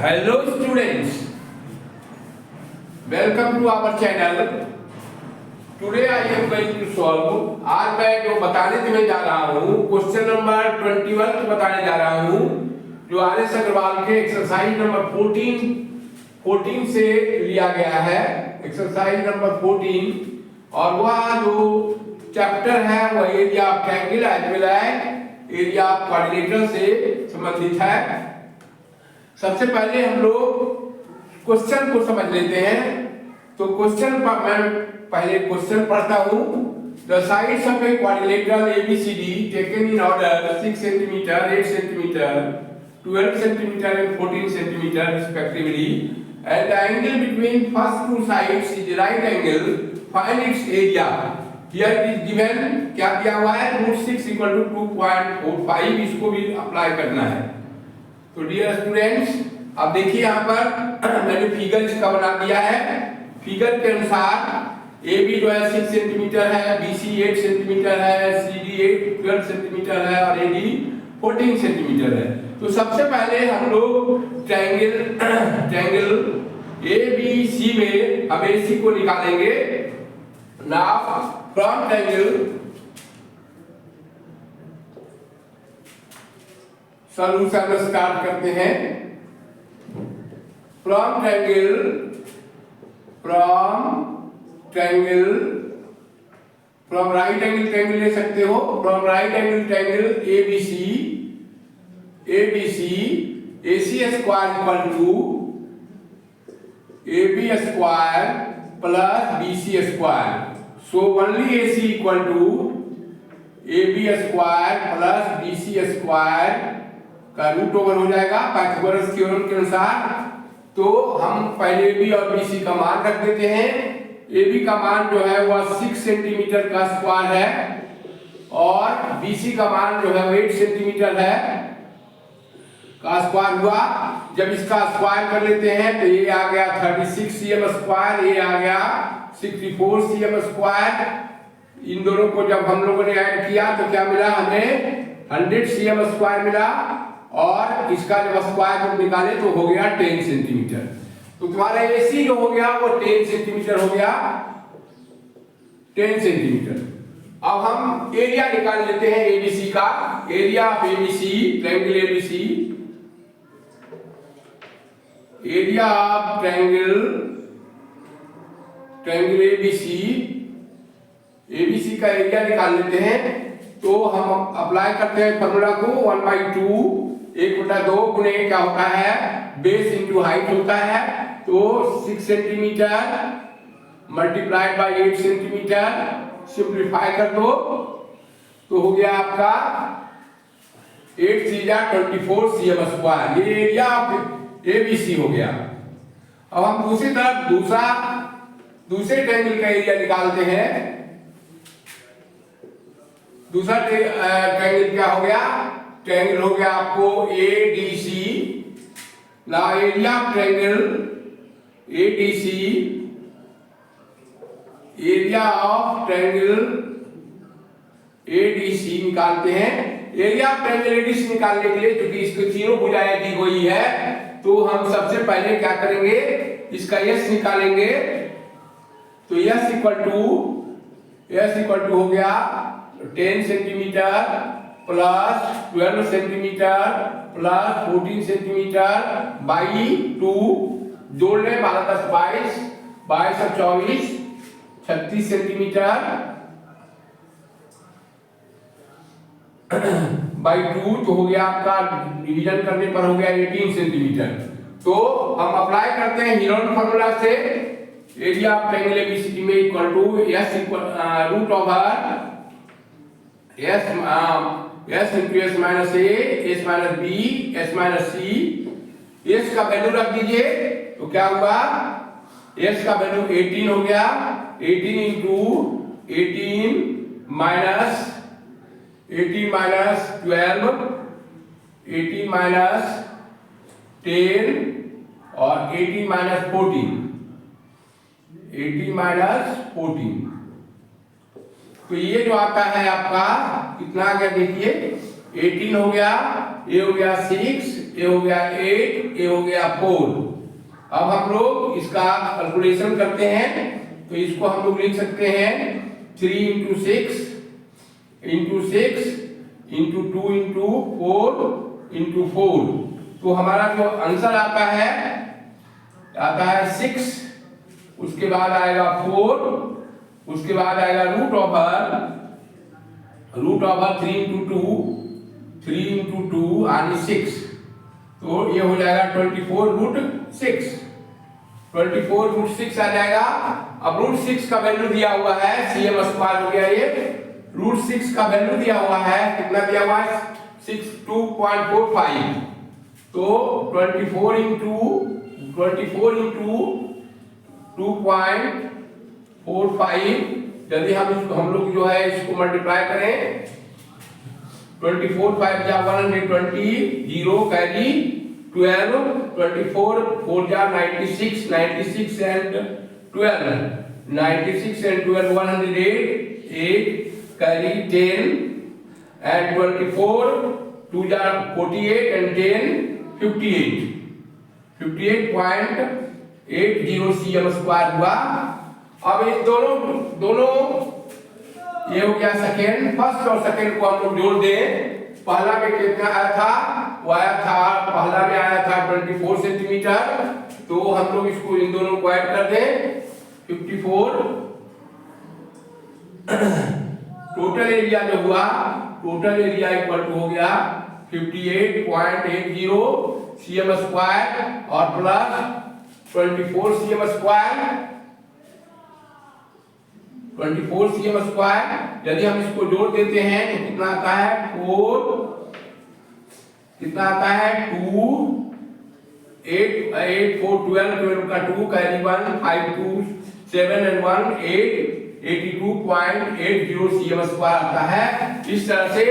Hello students, welcome to our channel. Today I am going to solve. आज मैं जो बताने तुम्हें जा रहा हूँ क्वेश्चन नंबर 21 बताने जा रहा हूँ जो आर.एस. अग्रवाल के एक्सरसाइज नंबर 14 से लिया गया है। एक्सरसाइज नंबर 14 और वह जो चैप्टर है वह area of triangle as well as area of quadrilateral से संबंधित है। सबसे पहले हम लोग क्वेश्चन को समझ लेते हैं। तो क्वेश्चन पर मैं पहले क्वेश्चन पढ़ता हूँ। The sides of a quadrilateral ABCD taken in order 6 centimetre, 8 centimetre, 12 centimetre and 14 centimetre respectively and the angle between first two sides is right angle, find its area. Here it is given, क्या दिया हुआ है, √6 = 2.45। इसको भी apply करना है। तो dear students, अब देखिए यहाँ पर मैंने फिगर इसका बना दिया है। फिगर के अनुसार ए बी जो है 6 सेंटीमीटर है, बी सी 8 सेंटीमीटर है, सी डी 12 सेंटीमीटर है और ए डी 14 सेंटीमीटर है। तो सबसे पहले हम लोग ट्रायंगल ए बी सी में हम ए सी को निकालेंगे। Now from triangle solution start करते हैं। फ्रॉम राइट एंगल ट्रायंगल ले सकते हो। From right angle triangle ABC AC square equal to AB square plus BC square. So only AC equal to AB square plus BC square का root over हो जाएगा Pythagoras theorem के अनुसार। तो हम पहले AB और BC का मान रख देते हैं। AB का मान जो है वह 6 सेंटीमीटर का स्क्वायर है और BC का मान जो है 8 सेंटीमीटर है का स्क्वायर हुआ। जब इसका स्क्वायर कर लेते हैं तो ये आ गया 36 cm स्क्वायर, ये आ गया 64 cm स्क्वायर। इन दोनों को जब हम लोगों ने ऐड किया तो क्या मिला, हमें 100 cm स्क्वायर मिला और इसका जब स्क्वायर जब निकाले तो हो गया 10 सेंटीमीटर। तो तुम्हारा AC जो हो गया वो 10 सेंटीमीटर हो गया, 10 सेंटीमीटर। अब हम एरिया निकाल लेते हैं ABC का। Area of ABC, triangle ABC, area of triangle ABC का एरिया निकाल लेते हैं। तो हम अप्लाई करते हैं फॉर्मूला को 1/2 1/2 गुणे क्या होता है, बेस इंटू हाइट होता है। तो 6 centimetre multiplied by 8 centimetre, simplify कर दो तो हो गया आपका 8 × 3 = 24 cm स्क्वायर। ये एरिया ऑफ ABC हो गया। अब हम दूसरी तरफ दूसरे ट्रायंगल का एरिया निकालते हैं। दूसरा ट्रायंगल क्या हो गया, ट्रायंगल हो गया आपको ADC। ना area of triangle ADC, area of triangle ADC निकालते हैं। एरिया ऑफ ट्रायंगल ADC निकालने के लिए क्योंकि इसको तीनों भुजाएं दी हुई है तो हम सबसे पहले क्या करेंगे, इसका S निकालेंगे। तो S इक्वल टू हो गया 10 centimetre plus 12 centimetre plus 14 centimetre by 2, जोड़ ले 12 × 10 = 22 और 24 36 सेंटीमीटर बाई 2 तो हो गया आपका, डिवीजन करने पर हो गया 18 सेंटीमीटर। तो हम अप्लाई करते हैं हीरोन फॉर्मूला से। एरिया ऑफ ट्रायंगल ABCD में equal to S root over S into S minus A, S minus B, S minus C। S का वैल्यू रख दीजिए तो क्या हुआ, S का वैल्यू 18 हो गया। 18 into 18 minus 12, 18 minus 10 और 18 minus 14, 18 minus 14। तो ये जो आता है आपका कितना आ गया, देखिए 18 हो गया, ये हो गया 6, ये हो गया 8, ये हो गया 4। अब हम लोग इसका कैलकुलेशन करते हैं, तो इसको हम लोग लिख सकते हैं 3 × 6 × 6 × 2 × 4 × 4। तो हमारा जो आंसर आता है 6, उसके बाद आएगा 4, उसके बाद आएगा रूट ओवर 3 × 2 यानी 6। तो ये हो जाएगा 24√6, 24√6 आ जाएगा। अब √6 का वैल्यू दिया हुआ है, cm² हो गया ये। √6 का वैल्यू दिया हुआ है, कितना दिया हुआ है 2.45। तो 24 × 2.45, यदि हम लोग जो है इसको मल्टीप्लाई करें, 24 5 जा 120, 0 कैरी 12, 24 4 जा 96, 96 and 12, 96 and 12 108, 8 carry 10 and 24 2 जा 48 and 10 58, 58.80 cm² हुआ। अब ये दोनों ये हो गया सेकेंड, फर्स्ट और सेकेंड को हम लोग जोड़ दें। पहला में कितना आया था, वो आया था, पहला में आया था 24 सेंटीमीटर। तो हम लोग इसको इन दोनों को ऐड कर दें 54। टोटल एरिया जो हुआ, टोटल एरिया इक्वल टू हो गया 58.80 cm² और प्लस 24 cm²। यदि हम इसको जोड़ देते हैं तो कितना आता है 4, कितना आता है 2, 8 8 4 12, 12 का 2 कैरी 1 5 2 7 and 1 8, 82.80 cm² आता है। इस तरह से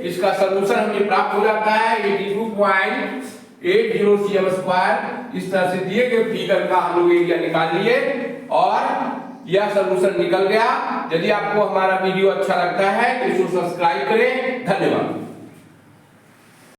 इसका सॉल्यूशन हमें प्राप्त हो जाता है 82.80 cm²। इस तरह से दिए गए फिगर का हम लोग एरिया निकाल लिए और यह सॉल्यूशन निकल गया। यदि आपको हमारा वीडियो अच्छा लगता है तो इसको सब्सक्राइब करें। धन्यवाद।